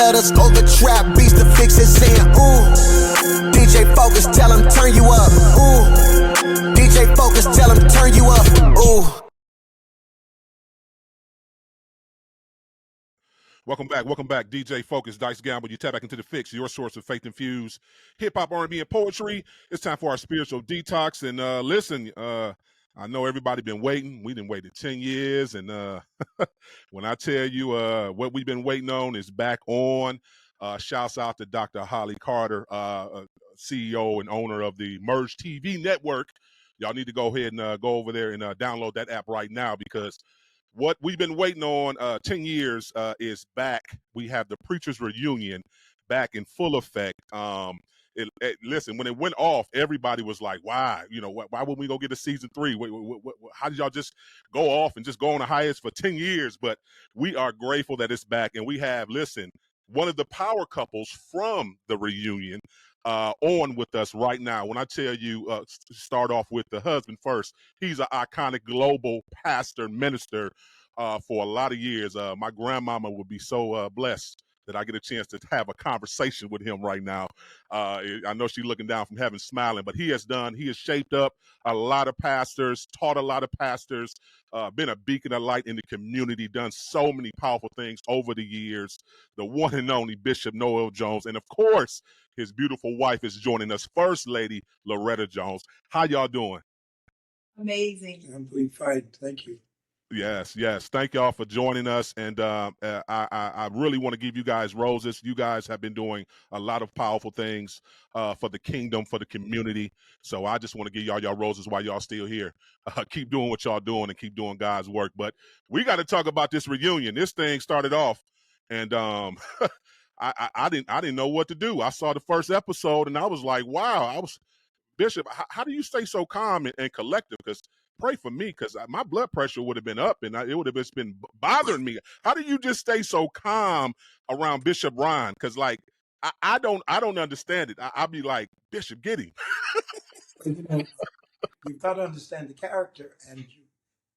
letters over trap beats. The Fixx is saying, ooh. DJ Focus, tell him turn you up. Ooh. DJ Focus, tell him turn you up. Ooh. Welcome back. DJ Focus, Dice Gamble. You tap back into the Fixx, your source of faith-infused hip-hop, R&B, and poetry. It's time for our spiritual detox. And listen, I know everybody been waiting. We done waited 10 years. And when I tell you what we've been waiting on is back on. Shouts out to Dr. Holly Carter, CEO and owner of the Merge TV network. Y'all need to go ahead and go over there and download that app right now, because what we've been waiting on 10 years is back. We have the Preachers Reunion back in full effect. Listen, when it went off, everybody was like, why? You know, why wouldn't we go get a season 3? How did y'all just go off and just go on the hiatus for 10 years? But we are grateful that it's back. And we have, listen, one of the power couples from the reunion on with us right now. When I tell you, start off with the husband first. He's an iconic global pastor, minister for a lot of years. My grandmama would be so blessed that I get a chance to have a conversation with him right now. I know she's looking down from heaven smiling, but he has shaped up a lot of pastors, taught a lot of pastors, been a beacon of light in the community, done so many powerful things over the years. The one and only Bishop Noel Jones. And of course, his beautiful wife is joining us, First Lady Loretta Jones. How y'all doing? Amazing. I'm doing fine. Thank you. Yes. Thank y'all for joining us. And I really want to give you guys roses. You guys have been doing a lot of powerful things for the kingdom, for the community. So I just want to give y'all roses while y'all still here. Keep doing what y'all doing and keep doing God's work. But we got to talk about this reunion. This thing started off, and I didn't know what to do. I saw the first episode and I was like, wow. Bishop, how do you stay so calm and collective? Because pray for me, because my blood pressure would have been up and it would have just been bothering me. How do you just stay so calm around Bishop Ron? Because like I don't understand it. I'll be like, Bishop, get him. You've got to understand the character, and you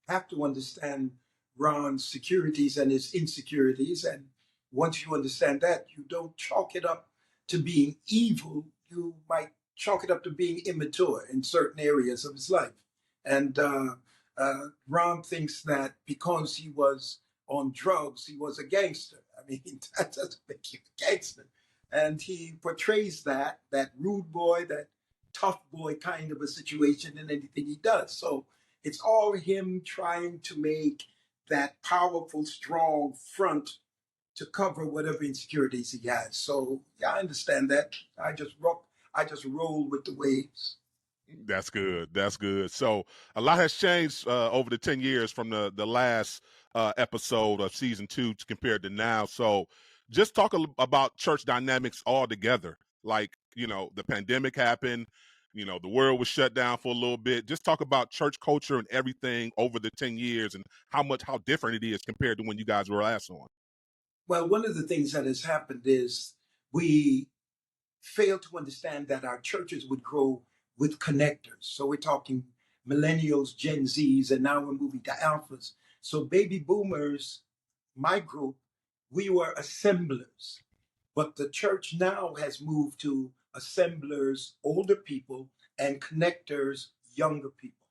have to understand Ron's securities and his insecurities. And once you understand that, you don't chalk it up to being evil. You might chalk it up to being immature in certain areas of his life. And Ron thinks that because he was on drugs, he was a gangster. I mean, that doesn't make you a gangster. And he portrays that rude boy, that tough boy kind of a situation in anything he does. So it's all him trying to make that powerful, strong front to cover whatever insecurities he has. So yeah, I understand that. I just roll with the waves. That's good. So a lot has changed over the 10 years from the last episode of season 2 compared to now. So just talk about church dynamics altogether. Like, you know, the pandemic happened, you know, the world was shut down for a little bit. Just talk about church culture and everything over the 10 years and how different it is compared to when you guys were last on. Well, one of the things that has happened is we failed to understand that our churches would grow with connectors. So we're talking millennials, Gen Zs, and now we're moving to alphas. So baby boomers, my group, we were assemblers. But the church now has moved to assemblers, older people, and connectors, younger people.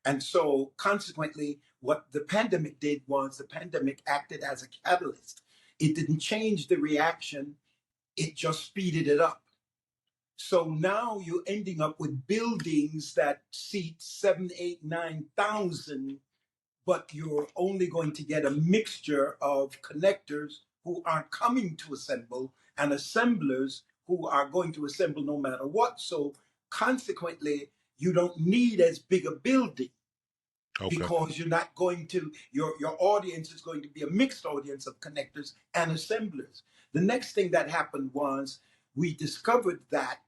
And so consequently, what the pandemic did was the pandemic acted as a catalyst. It didn't change the reaction, it just speeded it up. So now you're ending up with buildings that seat 7, 8, 9,000, but you're only going to get a mixture of connectors who aren't coming to assemble and assemblers who are going to assemble no matter what. So consequently, you don't need as big a building. Okay. Because you're not going to, your audience is going to be a mixed audience of connectors and assemblers. The next thing that happened was we discovered that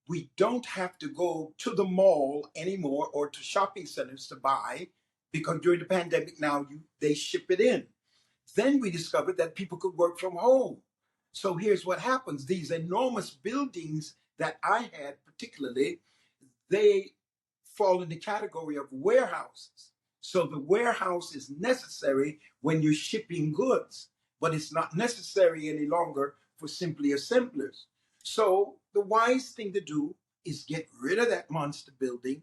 we don't have to go to the mall anymore or to shopping centers to buy, because during the pandemic now they ship it in. Then we discovered that people could work from home. So here's what happens. These enormous buildings that I had particularly, they fall in the category of warehouses. So the warehouse is necessary when you're shipping goods, but it's not necessary any longer for simply assemblers. So the wise thing to do is get rid of that monster building,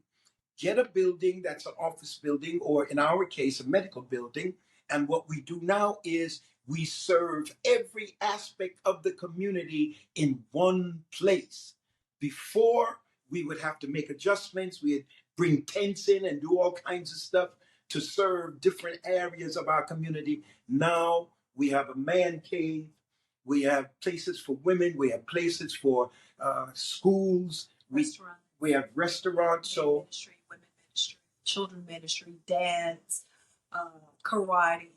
get a building that's an office building, or in our case, a medical building. And what we do now is we serve every aspect of the community in one place. Before, we would have to make adjustments. We'd bring tents in and do all kinds of stuff to serve different areas of our community. Now we have a man cave. We have places for women. We have places for schools. Restaurant. We have restaurants. So Ministry, women ministry, children ministry, dance, karate,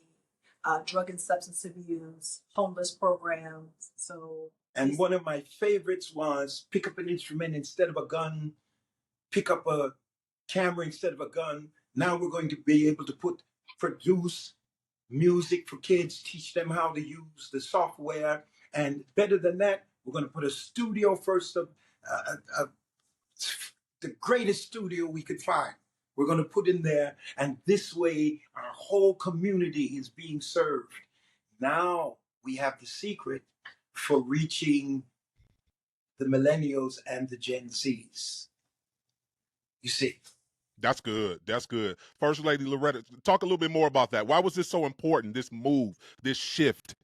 drug and substance abuse, homeless programs. So, and one of my favorites was pick up an instrument instead of a gun, pick up a camera instead of a gun. Now we're going to be able to produce music for kids, teach them how to use the software. And better than that, we're going to put a studio first of the greatest studio we could find. We're going to put in there, and this way our whole community is being served. Now we have the secret for reaching the millennials and the Gen Zs. You see. That's good. That's good. First Lady Loretta, talk a little bit more about that. Why was this so important, this move, this shift?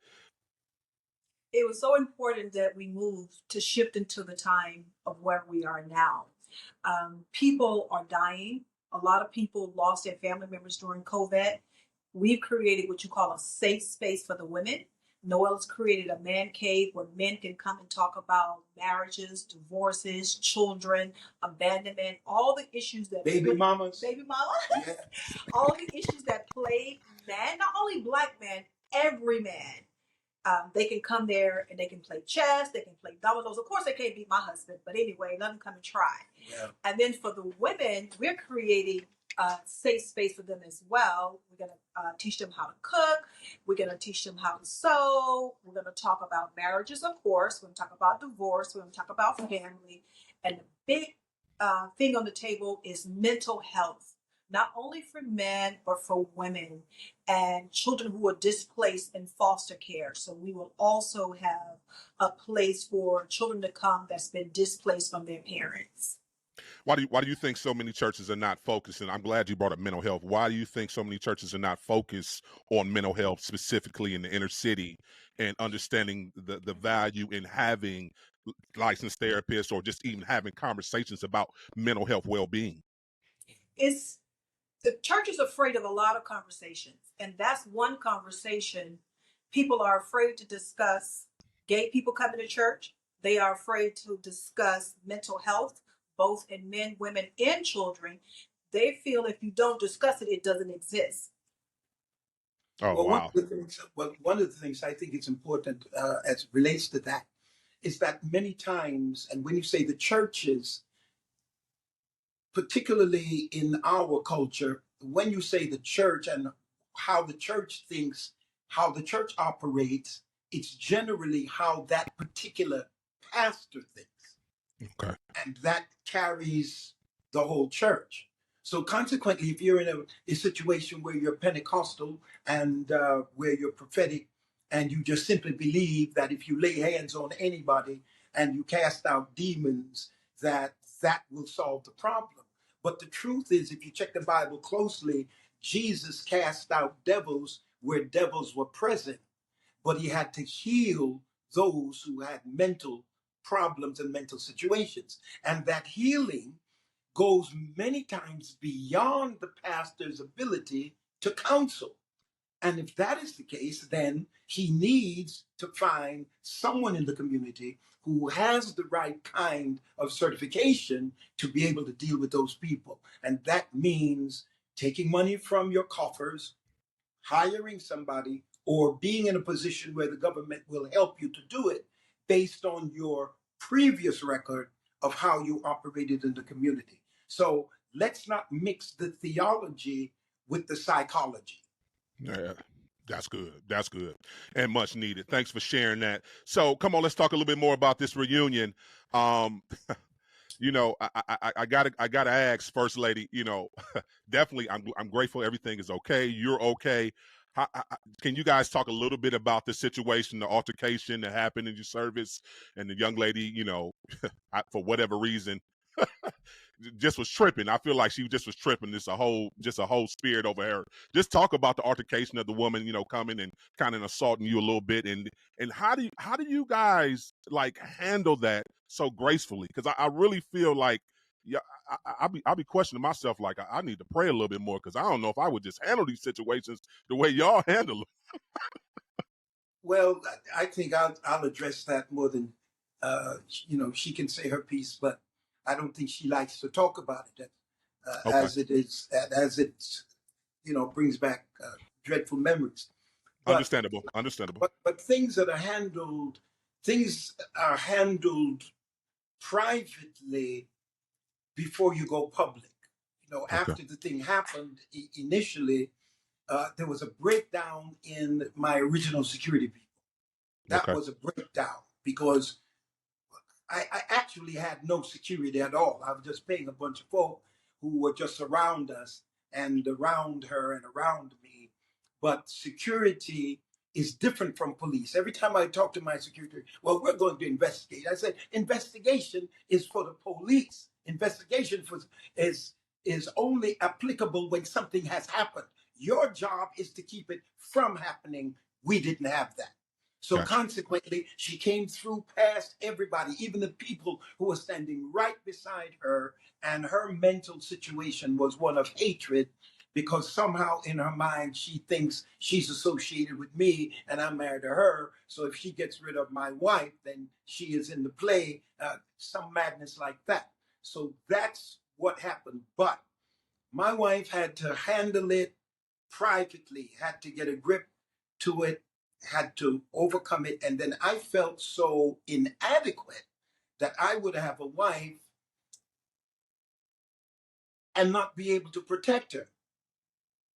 It was so important that we moved to shift into the time of where we are now. People are dying. A lot of people lost their family members during COVID. We've created what you call a safe space for the women. Noel has created a man cave where men can come and talk about marriages, divorces, children, abandonment, all the issues that baby mamas, yeah. All the issues that plague men, not only black men, every man. They can come there and they can play chess, they can play dominoes. Of course, they can't beat my husband, but anyway, let them come and try. Yeah. And then for the women, we're creating a safe space for them as well. We're going to teach them how to cook. We're going to teach them how to sew. We're going to talk about marriages, of course. We're going to talk about divorce. We're going to talk about family. And the big thing on the table is mental health, not only for men, but for women and children who are displaced in foster care. So we will also have a place for children to come that's been displaced from their parents. Why do you think so many churches are not focused? And I'm glad you brought up mental health. Why do you think so many churches are not focused on mental health, specifically in the inner city, and understanding the value in having licensed therapists or just even having conversations about mental health well-being? It's the church is afraid of a lot of conversations, and that's one conversation. People are afraid to discuss gay people coming to church. They are afraid to discuss mental health, both in men, women, and children. They feel if you don't discuss it, it doesn't exist. Oh, well, wow. One of the things I think it's important as it relates to that is that many times, and when you say the churches, particularly in our culture, when you say the church and how the church thinks, how the church operates, it's generally how that particular pastor thinks. Okay. And that carries the whole church. So consequently, if you're in a situation where you're Pentecostal and where you're prophetic, and you just simply believe that if you lay hands on anybody and you cast out demons, that will solve the problem. But the truth is, if you check the Bible closely, Jesus cast out devils where devils were present, but he had to heal those who had mental problems and mental situations. And that healing goes many times beyond the pastor's ability to counsel. And if that is the case, then he needs to find someone in the community who has the right kind of certification to be able to deal with those people. And that means taking money from your coffers, hiring somebody, or being in a position where the government will help you to do it based on your previous record of how you operated in the community. So let's not mix the theology with the psychology. Yeah, that's good. That's good. And much needed. Thanks for sharing that. So come on, let's talk a little bit more about this reunion. You know, I gotta ask, First Lady, you know, definitely I'm grateful everything is okay. You're okay. Can you guys talk a little bit about the situation, the altercation that happened in your service, and the young lady, you know, for whatever reason, just was tripping. I feel like she just was tripping. Just a whole spirit over her. Just talk about the altercation of the woman, you know, coming and kind of assaulting you a little bit, and how do you guys like handle that so gracefully? Because I really feel like, yeah, I'll be questioning myself, like I need to pray a little bit more, because I don't know if I would just handle these situations the way y'all handle them. Well, I think I'll address that more than she can say her piece, but I don't think she likes to talk about it Okay, as it brings back dreadful memories. But understandable. but things are handled privately before you go public. Okay, After the thing happened, initially there was a breakdown in my original security people. That okay, was a breakdown because I actually had no security at all. I was just paying a bunch of folk who were just around us and around her and around me. But security is different from police. Every time I talk to my security, well, we're going to investigate. I said, investigation is for the police. Investigation is only applicable when something has happened. Your job is to keep it from happening. We didn't have that. So gotcha. consequently, she came through past everybody, even the people who were standing right beside her. And her mental situation was one of hatred because somehow in her mind, she thinks she's associated with me and I'm married to her. So if she gets rid of my wife, then she is in the play, some madness like that. So that's what happened. But my wife had to handle it privately, had to get a grip to it, had to overcome it. And then I felt so inadequate that I would have a wife and not be able to protect her.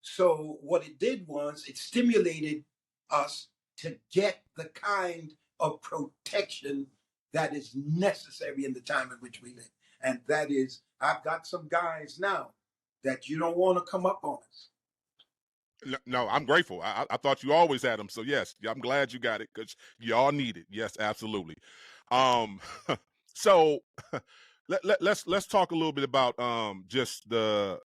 So what it did was it stimulated us to get the kind of protection that is necessary in the time in which we live. And that is, I've got some guys now that you don't want to come up on us. No, I'm grateful. I thought you always had them. So yes, I'm glad you got it, because y'all need it. Yes, absolutely. Um, so let's talk a little bit about just the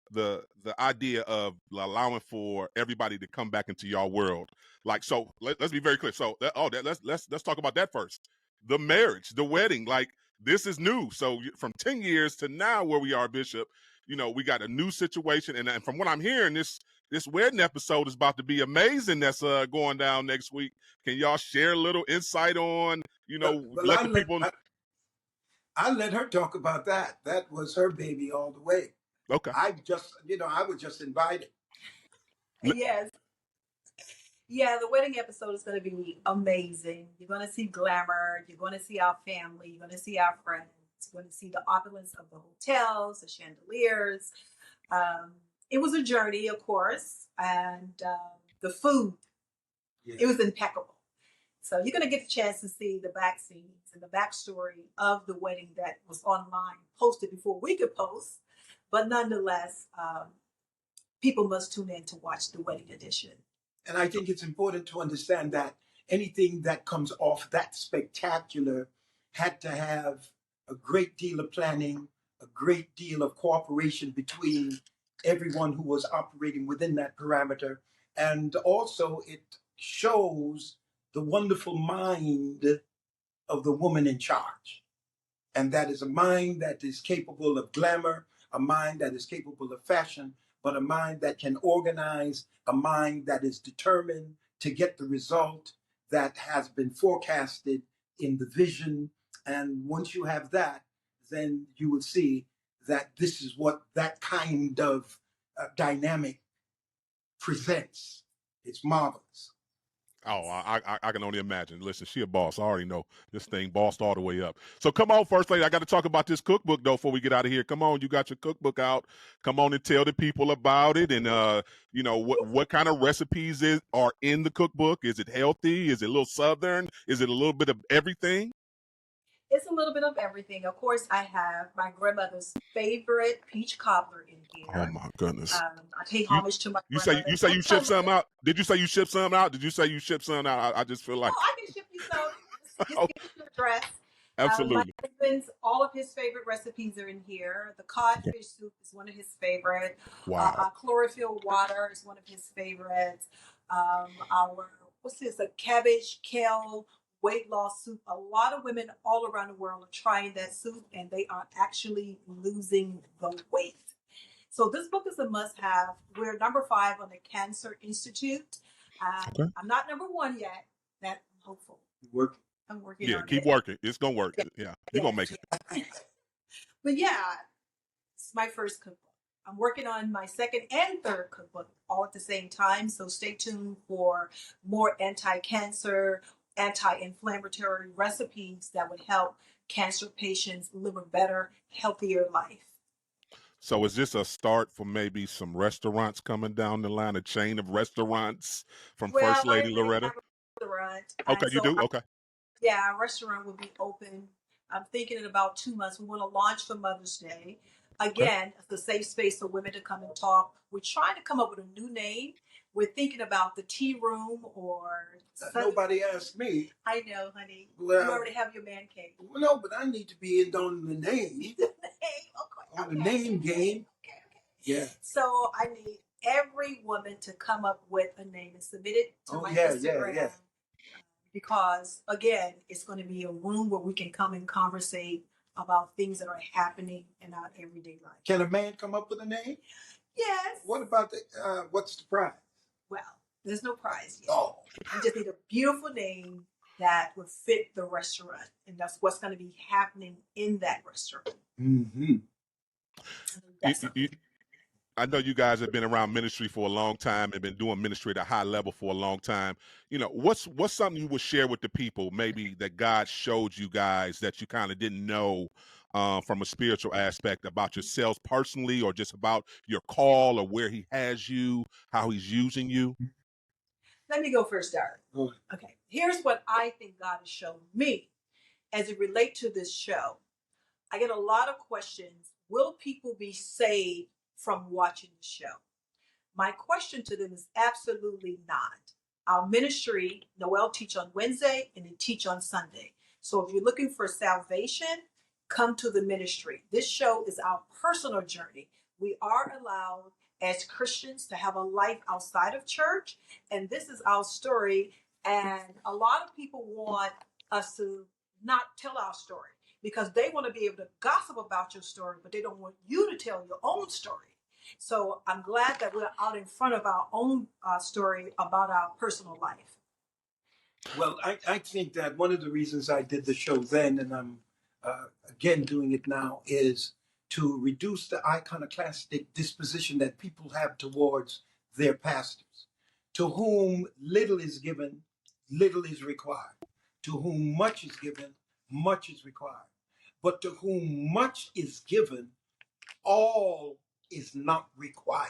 idea of allowing for everybody to come back into y'all world. Like, so let's be very clear. So let's talk about that first. The marriage, the wedding, like this is new. So from 10 years to now, where we are, Bishop, you know, we got a new situation, and from what I'm hearing, this wedding episode is about to be amazing. That's going down next week. Can y'all share a little insight on, you know, Well, let the people? I let her talk about that. That was her baby all the way. Okay. I was just invited. Yes. Yeah, the wedding episode is going to be amazing. You're going to see glamour. You're going to see our family. You're going to see our friends. You're going to see the opulence of the hotels, the chandeliers. It was a journey, of course, and the food, Yeah. it was impeccable. So you're going to get the chance to see the back scenes and the backstory of the wedding that was online, posted before we could post. But nonetheless, people must tune in to watch the wedding edition. And I think it's important to understand that anything that comes off that spectacular had to have a great deal of planning, a great deal of cooperation between everyone who was operating within that parameter. And also, it shows the wonderful mind of the woman in charge. And that is a mind that is capable of glamour, a mind that is capable of fashion, but a mind that can organize, a mind that is determined to get the result that has been forecasted in the vision. And once you have that, then you will see that this is what that kind of dynamic presents. It's marvelous. Oh, I can only imagine. Listen, she a boss. I already know this thing bossed all the way up. So come on, First Lady. I got to talk about this cookbook though before we get out of here. Come on, you got your cookbook out. Come on and tell the people about it, and you know what kind of recipes are in the cookbook. Is it healthy? Is it a little southern? Is it a little bit of everything? It's a little bit of everything. Of course, I have my grandmother's favorite peach cobbler in Oh here. my goodness. I pay You homage to my you say grandmother. you say you ship some out? Did you say you ship some out? Did you say you ship some out? I just feel like Oh, I can ship you some. Just oh, give me your address. My absolutely. husband's, all of his favorite recipes are in here. The codfish soup is one of his favorite. Wow. Chlorophyll water is one of his favorites. Our, what's this? A cabbage kale weight loss soup. A lot of women all around the world are trying that soup, and they are actually losing the weight. So this book is a must-have. We're number 5 on the Cancer Institute. Okay. I'm not number 1 yet. That I'm hopeful. Work. I'm working Yeah, on keep it. working. It's gonna work. Yeah, Yeah, you're yeah. gonna make it. But yeah, it's my first cookbook. I'm working on my second and third cookbook all at the same time. So stay tuned for more anti-cancer, anti-inflammatory recipes that would help cancer patients live a better, healthier life. So is this a start for maybe some restaurants coming down the line, a chain of restaurants from Well, First I Lady already Loretta? have a restaurant, Okay, and you so do? Okay. yeah, our restaurant will be open. I'm thinking in about 2 months. We want to launch for Mother's Day. Okay. Again, it's a safe space for women to come and talk. We're trying to come up with a new name. We're thinking about the tea room or Nobody asked me. I know, honey. Well, you already have your man cave. Well, no, but I need to be in on the name, on the name game. Okay. Yeah. So I need every woman to come up with a name and submit it to my Instagram. Yeah. Because again, it's going to be a room where we can come and conversate about things that are happening in our everyday life. Can a man come up with a name? Yes. What about what's the prize? Well, there's no prize yet. Oh. I just need a beautiful name that would fit the restaurant, and that's what's going to be happening in that restaurant. Mm-hmm. I know you guys have been around ministry for a long time and been doing ministry at a high level for a long time. You know, what's something you would share with the people, maybe that God showed you guys that you kind of didn't know from a spiritual aspect about yourselves personally, or just about your call, or where He has you, how He's using you? Let me go first, Darren. Okay, here's what I think God has shown me as it relates to this show. I get a lot of questions. Will people be saved from watching the show? My question to them is absolutely not. Our ministry, Noel teach on Wednesday and they teach on Sunday. So if you're looking for salvation, come to the ministry. This show is our personal journey. We are allowed as Christians to have a life outside of church, and this is our story. And a lot of people want us to not tell our story because they want to be able to gossip about your story, but they don't want you to tell your own story. So I'm glad that we're out in front of our own story about our personal life. Well, I think that one of the reasons I did the show then, and I'm again doing it now, is to reduce the iconoclastic disposition that people have towards their pastors. To whom little is given, little is required. To whom much is given, much is required. But to whom much is given, all is not required.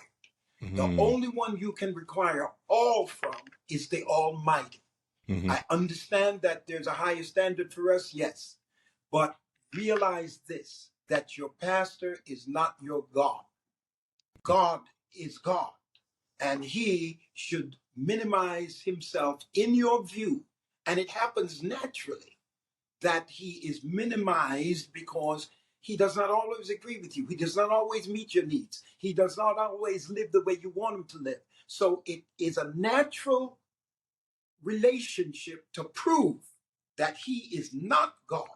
Mm-hmm. The only one you can require all from is the Almighty. Mm-hmm. I understand that there's a higher standard for us, yes. But realize this, that your pastor is not your God. God is God. And he should minimize himself in your view. And it happens naturally that he is minimized because he does not always agree with you. He does not always meet your needs. He does not always live the way you want him to live. So it is a natural relationship to prove that he is not God.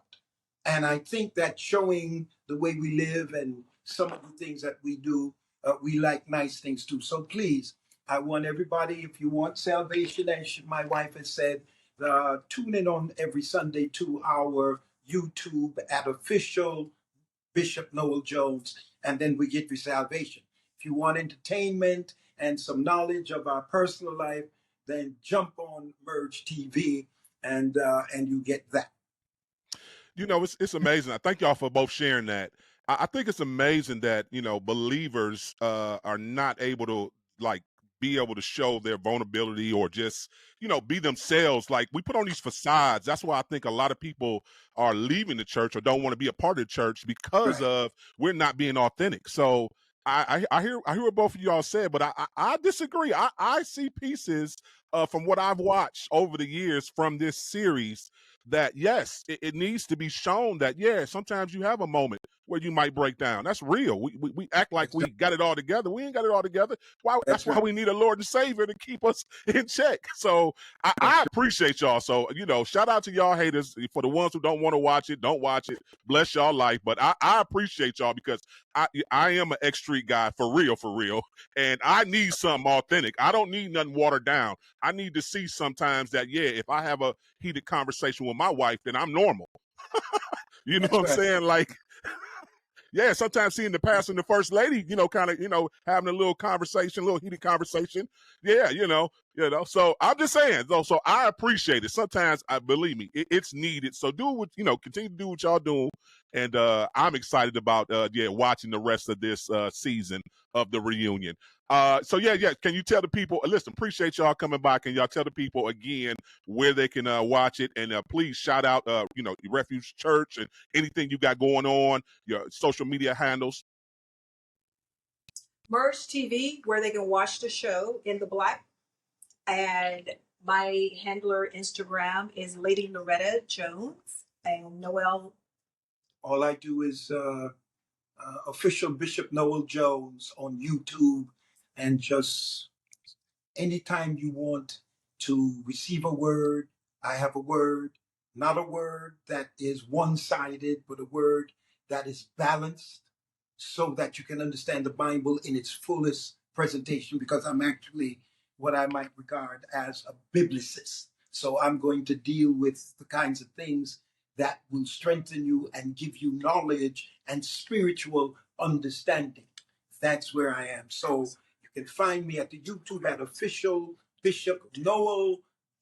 And I think that showing the way we live and some of the things that we do, we like nice things too. So please, I want everybody, if you want salvation, as my wife has said, tune in on every Sunday to our YouTube at official Bishop Noel Jones, and then we get your salvation. If you want entertainment and some knowledge of our personal life, then jump on Merge TV and you get that. You know, it's amazing. I thank y'all for both sharing that. I think it's amazing that, you know, believers are not able to, like, be able to show their vulnerability or just, be themselves. Like, we put on these facades. That's why I think a lot of people are leaving the church or don't want to be a part of the church because Right. of we're not being authentic. So I hear what both of y'all said, but I disagree. I see pieces from what I've watched over the years from this series that yes, it needs to be shown that sometimes you have a moment where you might break down. That's real. We act like we got it all together. We ain't got it all together. That's why we need a Lord and Savior to keep us in check. So I appreciate y'all. So shout out to y'all haters. For the ones who don't want to watch it, don't watch it. Bless y'all life. But I appreciate y'all because I am an ex-street guy for real, and I need something authentic. I don't need nothing watered down. I need to see sometimes that if I have a heated conversation with my wife, then I'm normal. You know That's what I'm right. saying? Like, sometimes seeing the pastor and the first lady, kind of, having a little conversation, a little heated conversation. Yeah, So I'm just saying, though. So I appreciate it. Sometimes, believe me, it's needed. So do what continue to do what y'all doing, and I'm excited about watching the rest of this season of the reunion. So can you tell the people? Listen, appreciate y'all coming by. Can y'all tell the people again where they can watch it, and please shout out Refuge Church and anything you got going on, your social media handles. Merge TV, where they can watch the show in the Black. And my handler Instagram is Lady Loretta Jones, and Noel. All I do is official Bishop Noel Jones on YouTube, and just anytime you want to receive a word, I have a word, not a word that is one-sided, but a word that is balanced so that you can understand the Bible in its fullest presentation, because I'm actually what I might regard as a biblicist. So I'm going to deal with the kinds of things that will strengthen you and give you knowledge and spiritual understanding. That's where I am. So you can find me at the YouTube at official Bishop Noel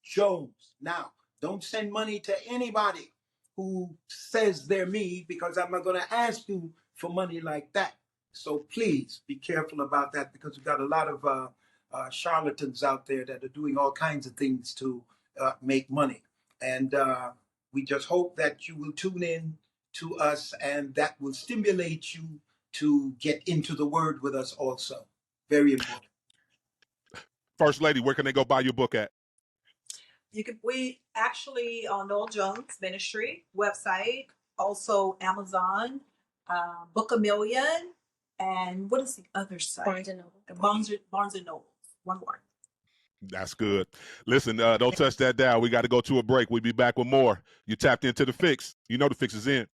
Jones. Now, don't send money to anybody who says they're me, because I'm not going to ask you for money like that. So please be careful about that, because we've got a lot of charlatans out there that are doing all kinds of things to make money. And we just hope that you will tune in to us, and that will stimulate you to get into the Word with us also. Very important. First Lady, where can they go buy your book at? We actually on Noel Jones Ministry website, also Amazon, Book a Million, and what is the other site? Barnes and Noble. Barnes and Noble. One more. That's good. Listen, don't touch that dial. We got to go to a break. We'll be back with more. You tapped into the Fixx. You know the Fixx is in.